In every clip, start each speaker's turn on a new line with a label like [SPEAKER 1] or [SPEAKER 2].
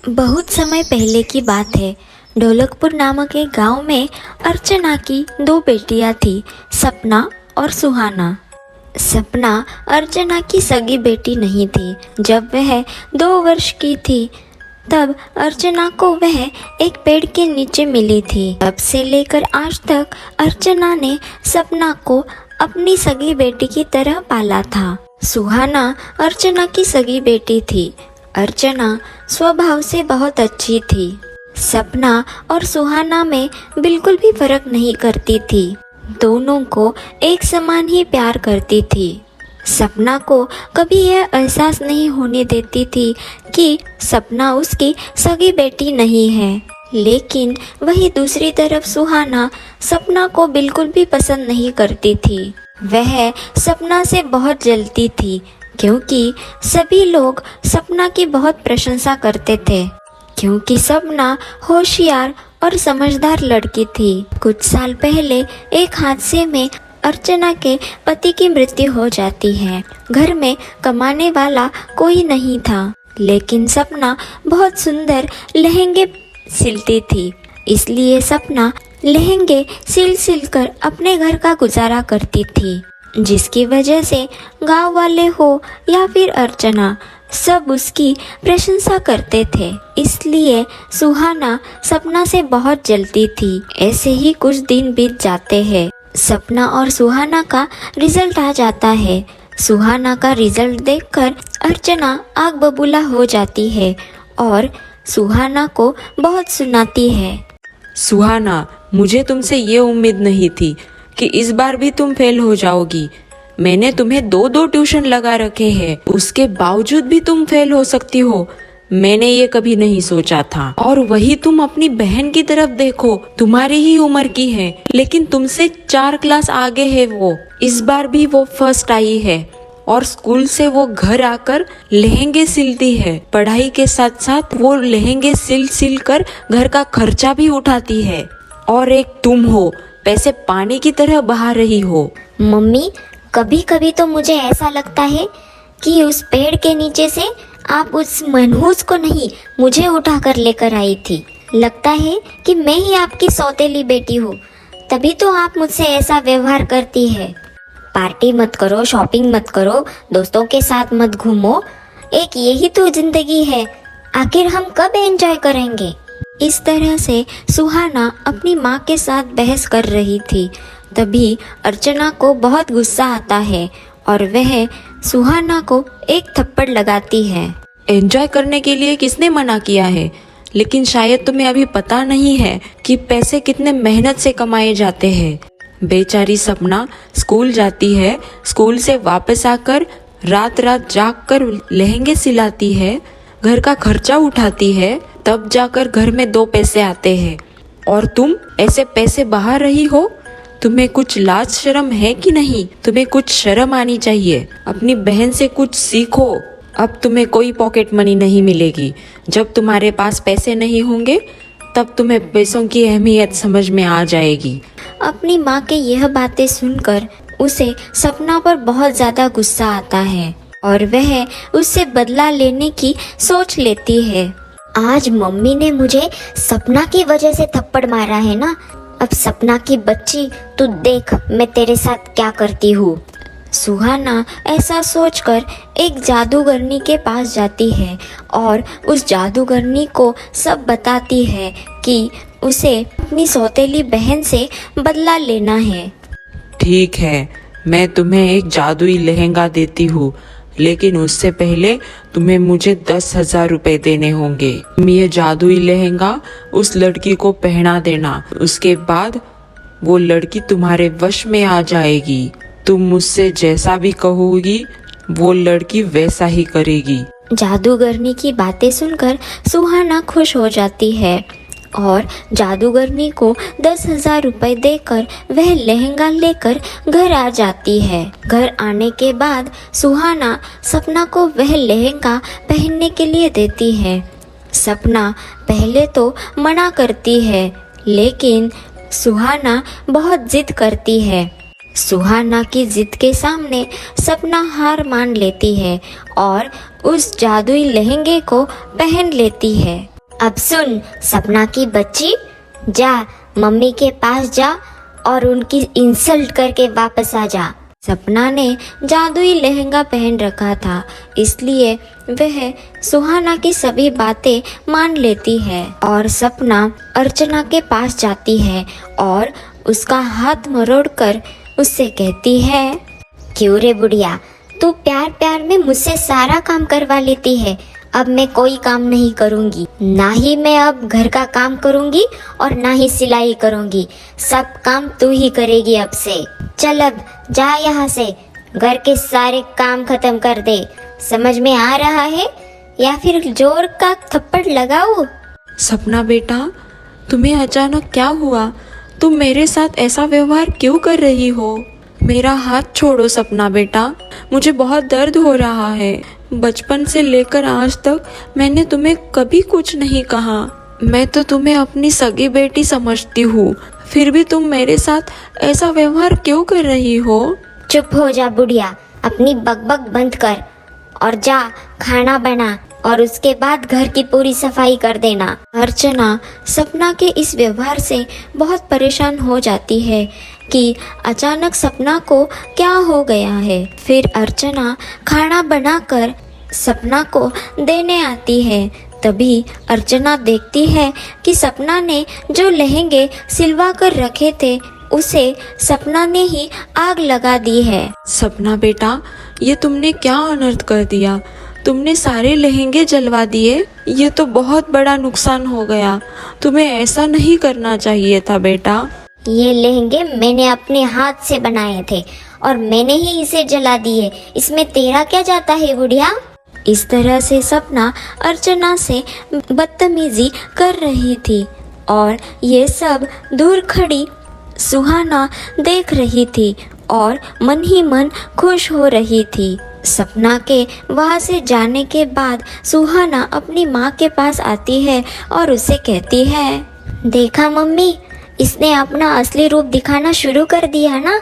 [SPEAKER 1] बहुत समय पहले की बात है। ढोलकपुर नामक एक गांव में अर्चना की दो बेटियां थी, सपना और सुहाना। सपना अर्चना की सगी बेटी नहीं थी। जब वह 2 वर्ष की थी तब अर्चना को वह एक पेड़ के नीचे मिली थी। तब से लेकर आज तक अर्चना ने सपना को अपनी सगी बेटी की तरह पाला था। सुहाना अर्चना की सगी बेटी थी। अर्चना स्वभाव से बहुत अच्छी थी। सपना और सुहाना में बिल्कुल भी फर्क नहीं करती थी। दोनों को एक समान ही प्यार करती थी। सपना को कभी यह एहसास नहीं होने देती थी कि सपना उसकी सगी बेटी नहीं है। लेकिन वही दूसरी तरफ सुहाना सपना को बिल्कुल भी पसंद नहीं करती थी। वह सपना से बहुत जलती थी क्योंकि सभी लोग सपना की बहुत प्रशंसा करते थे, क्योंकि सपना होशियार और समझदार लड़की थी। कुछ साल पहले एक हादसे में अर्चना के पति की मृत्यु हो जाती है। घर में कमाने वाला कोई नहीं था, लेकिन सपना बहुत सुंदर लहंगे सिलती थी, इसलिए सपना लहंगे सिल कर अपने घर का गुजारा करती थी, जिसकी वजह से गांव वाले हो या फिर अर्चना सब उसकी प्रशंसा करते थे। इसलिए सुहाना सपना से बहुत जलती थी। ऐसे ही कुछ दिन बीत जाते हैं। सपना और सुहाना का रिजल्ट आ जाता है। सुहाना का रिजल्ट देखकर अर्चना आग बबूला हो जाती है और सुहाना को बहुत सुनाती है।
[SPEAKER 2] सुहाना, मुझे तुमसे ये उम्मीद नहीं थी कि इस बार भी तुम फेल हो जाओगी। मैंने तुम्हें दो ट्यूशन लगा रखे हैं, उसके बावजूद भी तुम फेल हो सकती हो। मैंने ये कभी नहीं सोचा था। और वही तुम अपनी बहन की तरफ देखो, तुम्हारी ही उम्र की है, लेकिन तुमसे 4 क्लास आगे है वो। इस बार भी वो फर्स्ट आई है और स्कूल से वो घर आकर लहंगे सिलती है। पढ़ाई के साथ साथ वो लहंगे सिल कर घर का खर्चा भी उठाती है। और एक तुम हो, पैसे पानी की तरह बहा रही हो।
[SPEAKER 1] मम्मी, कभी कभी तो मुझे ऐसा लगता है कि उस पेड़ के नीचे से आप उस मनहूस को नहीं, मुझे उठा कर लेकर आई थी। लगता है कि मैं ही आपकी सौतेली बेटी हूँ, तभी तो आप मुझसे ऐसा व्यवहार करती है। पार्टी मत करो, शॉपिंग मत करो, दोस्तों के साथ मत घूमो। एक यही तो जिंदगी है, आखिर हम कब एंजॉय करेंगे। इस तरह से सुहाना अपनी माँ के साथ बहस कर रही थी। तभी अर्चना को बहुत गुस्सा आता है और वह सुहाना को एक थप्पड़ लगाती है।
[SPEAKER 2] एंजॉय करने के लिए किसने मना किया है? लेकिन शायद तुम्हें अभी पता नहीं है कि पैसे कितने मेहनत से कमाए जाते हैं। बेचारी सपना स्कूल जाती है, स्कूल से वापस आकर रात जाग कर लहंगे सिलाती है, घर का खर्चा उठाती है, तब जाकर घर में 2 पैसे आते हैं। और तुम ऐसे पैसे बहा रही हो। तुम्हें कुछ लाज शर्म है कि नहीं? तुम्हें कुछ शर्म आनी चाहिए। अपनी बहन से कुछ सीखो। अब तुम्हें कोई पॉकेट मनी नहीं मिलेगी। जब तुम्हारे पास पैसे नहीं होंगे तब तुम्हें पैसों की अहमियत समझ में आ जाएगी।
[SPEAKER 1] अपनी माँ के यह बातें सुनकर उसे सपना पर बहुत ज़्यादा गुस्सा आता है और वह उससे बदला लेने की सोच लेती है। आज मम्मी ने मुझे सपना की वजह से थप्पड़ मारा है ना, अब सपना की बच्ची, तू देख मैं तेरे साथ क्या करती हूँ। सुहाना ऐसा सोचकर एक जादूगरनी के पास जाती है और उस जादूगरनी को सब बताती है कि उसे अपनी सौतेली बहन से बदला लेना है।
[SPEAKER 2] ठीक है, मैं तुम्हें एक जादुई लहंगा देती हूँ, लेकिन उससे पहले तुम्हें मुझे 10,000 रुपए देने होंगे। तुम ये जादुई लहंगा उस लड़की को पहना देना। उसके बाद वो लड़की तुम्हारे वश में आ जाएगी। तुम मुझसे जैसा भी कहोगी वो लड़की वैसा ही करेगी।
[SPEAKER 1] जादूगरनी की बातें सुनकर सुहाना खुश हो जाती है और जादूगरनी को 10,000 रुपए देकर वह लहंगा लेकर घर आ जाती है। घर आने के बाद सुहाना सपना को वह लहंगा पहनने के लिए देती है। सपना पहले तो मना करती है, लेकिन सुहाना बहुत जिद करती है। सुहाना की जिद के सामने सपना हार मान लेती है और उस जादुई लहंगे को पहन लेती है। अब सुन सपना की बच्ची, जा मम्मी के पास जा और उनकी इंसल्ट करके वापस आ जा। सपना ने जादुई लहंगा पहन रखा था, इसलिए वह सुहाना की सभी बातें मान लेती है और सपना अर्चना के पास जाती है और उसका हाथ मरोड़कर उससे कहती है, क्यों रे बुढ़िया, तू प्यार प्यार में मुझसे सारा काम करवा लेती है। अब मैं कोई काम नहीं करूँगी, ना ही मैं अब घर का काम करूँगी और ना ही सिलाई करूँगी। सब काम तू ही करेगी अब से। चल अब जा यहाँ से, घर के सारे काम खत्म कर दे। समझ में आ रहा है या फिर जोर का थप्पड़ लगाओ?
[SPEAKER 2] सपना बेटा, तुम्हें अचानक क्या हुआ? तुम मेरे साथ ऐसा व्यवहार क्यों कर रही हो? मेरा हाथ छोड़ो सपना बेटा, मुझे बहुत दर्द हो रहा है। बचपन से लेकर आज तक मैंने तुम्हें कभी कुछ नहीं कहा। मैं तो तुम्हें अपनी सगी बेटी समझती हूँ, फिर भी तुम मेरे साथ ऐसा व्यवहार क्यों कर रही हो?
[SPEAKER 1] चुप हो जा बुढ़िया, अपनी बकबक बंद कर और जा खाना बना और उसके बाद घर की पूरी सफाई कर देना। अर्चना सपना के इस व्यवहार से बहुत परेशान हो जाती है कि अचानक सपना को क्या हो गया है। फिर अर्चना खाना बनाकर सपना को देने आती है। तभी अर्चना देखती है कि सपना ने जो लहंगे सिलवा कर रखे थे उसे सपना ने ही आग लगा दी है।
[SPEAKER 2] सपना बेटा, ये तुमने क्या अनर्थ कर दिया? तुमने सारे लहंगे जलवा दिए। ये तो बहुत बड़ा नुकसान हो गया। तुम्हें ऐसा नहीं करना चाहिए था बेटा।
[SPEAKER 1] ये लहंगे मैंने अपने हाथ से बनाए थे और मैंने ही इसे जला दिए। इसमें तेरा क्या जाता है बुढ़िया? इस तरह से सपना अर्चना से बदतमीजी कर रही थी और ये सब दूर खड़ी सुहाना देख रही थी और मन ही मन खुश हो रही थी। सपना के वहाँ से जाने के बाद सुहाना अपनी माँ के पास आती है और उसे कहती है, देखा मम्मी, इसने अपना असली रूप दिखाना शुरू कर दिया ना।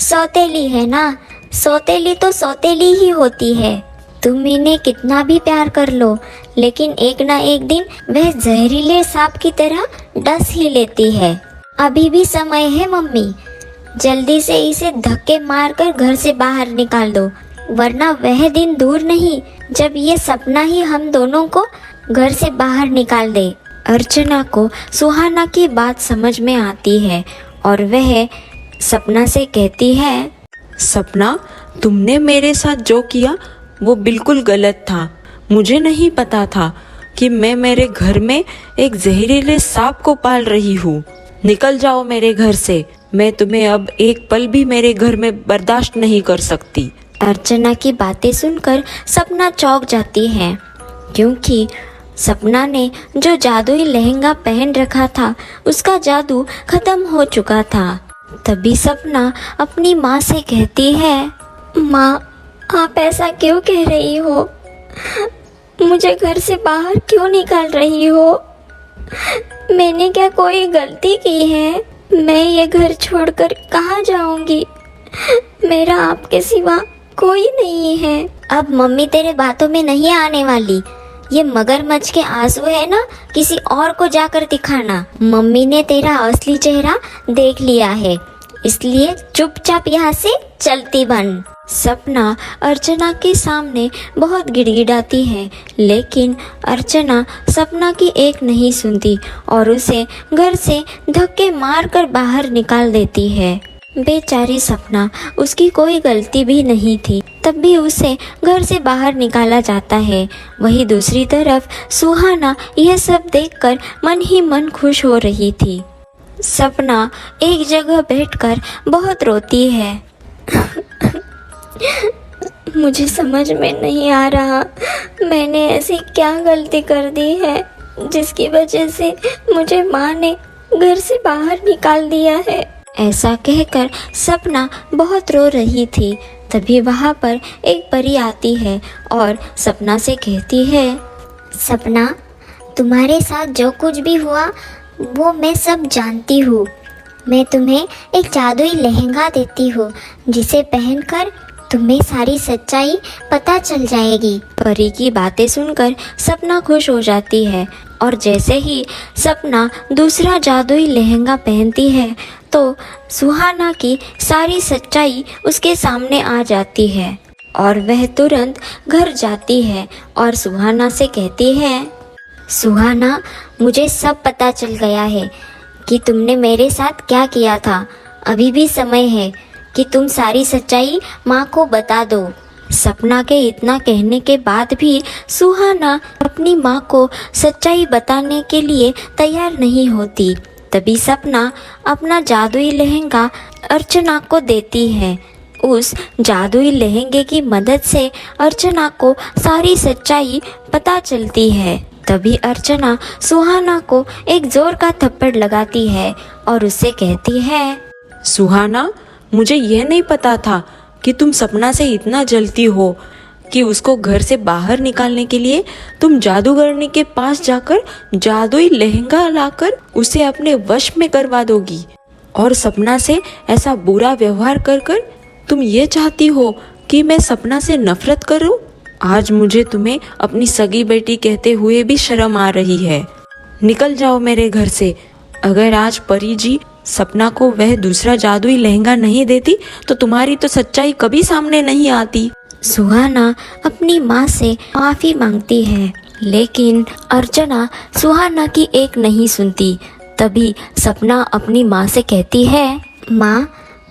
[SPEAKER 1] सौतेली है ना, सौतेली तो सौतेली ही होती है। तुम इन्हें कितना भी प्यार कर लो, लेकिन एक ना एक दिन वह जहरीले सांप की तरह डस ही लेती है। अभी भी समय है मम्मी, जल्दी से इसे धक्के मारकर घर से बाहर निकाल दो, वरना वह दिन दूर नहीं जब ये सपना ही हम दोनों को घर से बाहर निकाल दे। अर्चना को सुहाना की बात समझ में आती है और वह सपना से कहती है,
[SPEAKER 2] सपना, तुमने मेरे साथ जो किया वो बिल्कुल गलत था। मुझे नहीं पता था कि मैं मेरे घर में एक जहरीले सांप को पाल रही हूँ। निकल जाओ मेरे घर से। मैं तुम्हें अब एक पल भी मेरे घर में बर्दाश्त नहीं कर सकती।
[SPEAKER 1] अर्चना की बातें सुनकर सपना चौंक जाती है, क्योंकि सपना ने जो जादुई लहंगा पहन रखा था उसका जादू खत्म हो चुका था। तभी सपना अपनी माँ से कहती है, माँ, आप ऐसा क्यों कह रही हो? मुझे घर से बाहर क्यों निकाल रही हो? मैंने क्या कोई गलती की है? मैं ये घर छोड़कर कहाँ जाऊंगी? मेरा आपके सिवा कोई नहीं है। अब मम्मी तेरे बातों में नहीं आने वाली। ये मगरमच्छ के आंसू है ना, किसी और को जाकर दिखाना। मम्मी ने तेरा असली चेहरा देख लिया है, इसलिए चुपचाप यहाँ से चलती बन। सपना अर्चना के सामने बहुत गिड़गिड़ाती है, लेकिन अर्चना सपना की एक नहीं सुनती और उसे घर से धक्के मारकर बाहर निकाल देती है। बेचारी सपना, उसकी कोई गलती भी नहीं थी, तब भी उसे घर से बाहर निकाला जाता है। वहीं दूसरी तरफ सुहाना यह सब देखकर मन ही मन खुश हो रही थी। सपना एक जगह बैठकर बहुत रोती है। मुझे समझ में नहीं आ रहा, मैंने ऐसी क्या गलती कर दी है जिसकी वजह से मुझे माँ ने घर से बाहर निकाल दिया है। ऐसा कहकर सपना बहुत रो रही थी। तभी वहाँ पर एक परी आती है और सपना से कहती है, सपना, तुम्हारे साथ जो कुछ भी हुआ वो मैं सब जानती हूँ।
[SPEAKER 3] मैं तुम्हें एक जादुई लहंगा देती हूँ जिसे पहनकर तुम्हें सारी सच्चाई पता चल जाएगी।
[SPEAKER 1] परी की बातें सुनकर सपना खुश हो जाती है और जैसे ही सपना दूसरा जादुई लहंगा पहनती है तो सुहाना की सारी सच्चाई उसके सामने आ जाती है और वह तुरंत घर जाती है और सुहाना से कहती है,
[SPEAKER 3] सुहाना, मुझे सब पता चल गया है कि तुमने मेरे साथ क्या किया था। अभी भी समय है कि तुम सारी सच्चाई माँ को बता दो।
[SPEAKER 1] सपना के इतना कहने के बाद भी सुहाना अपनी माँ को सच्चाई बताने के लिए तैयार नहीं होती। तभी सपना अपना जादुई लहंगा अर्चना को देती है। उस जादुई लहंगे की मदद से अर्चना को सारी सच्चाई पता चलती है। तभी अर्चना सुहाना को एक जोर का थप्पड़ लगाती है और उससे कहती है,
[SPEAKER 2] सुहाना, मुझे यह नहीं पता था कि तुम सपना से इतना जलती हो कि उसको घर से बाहर निकालने के लिए तुम जादूगरनी के पास जाकर जादुई लहंगा लाकर उसे अपने वश में करवा दोगी। और सपना से ऐसा बुरा व्यवहार कर कर तुम ये चाहती हो कि मैं सपना से नफरत करूं? आज मुझे तुम्हें अपनी सगी बेटी कहते हुए भी शर्म आ रही है। निकल जाओ मेरे घर से। अगर आज परी जी सपना को वह दूसरा जादुई लहंगा नहीं देती तो तुम्हारी तो सच्चाई कभी सामने नहीं आती।
[SPEAKER 1] सुहाना अपनी माँ से माफ़ी मांगती है लेकिन अर्चना सुहाना की एक नहीं सुनती। तभी सपना अपनी माँ से कहती है,
[SPEAKER 3] माँ,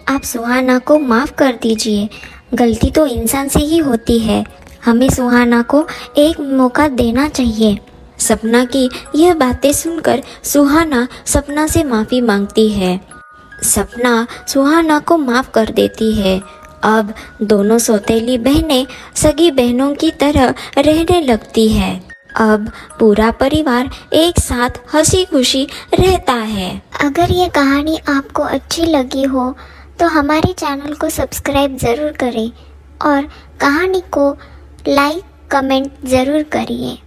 [SPEAKER 3] आप सुहाना को माफ़ कर दीजिए। गलती तो इंसान से ही होती है। हमें सुहाना को एक मौका देना चाहिए।
[SPEAKER 1] सपना की यह बातें सुनकर सुहाना सपना से माफ़ी मांगती है। सपना सुहाना को माफ़ कर देती है। अब दोनों सौतेली बहनें सगी बहनों की तरह रहने लगती है। अब पूरा परिवार एक साथ हंसी खुशी रहता है।
[SPEAKER 3] अगर ये कहानी आपको अच्छी लगी हो तो हमारे चैनल को सब्सक्राइब ज़रूर करें और कहानी को लाइक कमेंट ज़रूर करिए।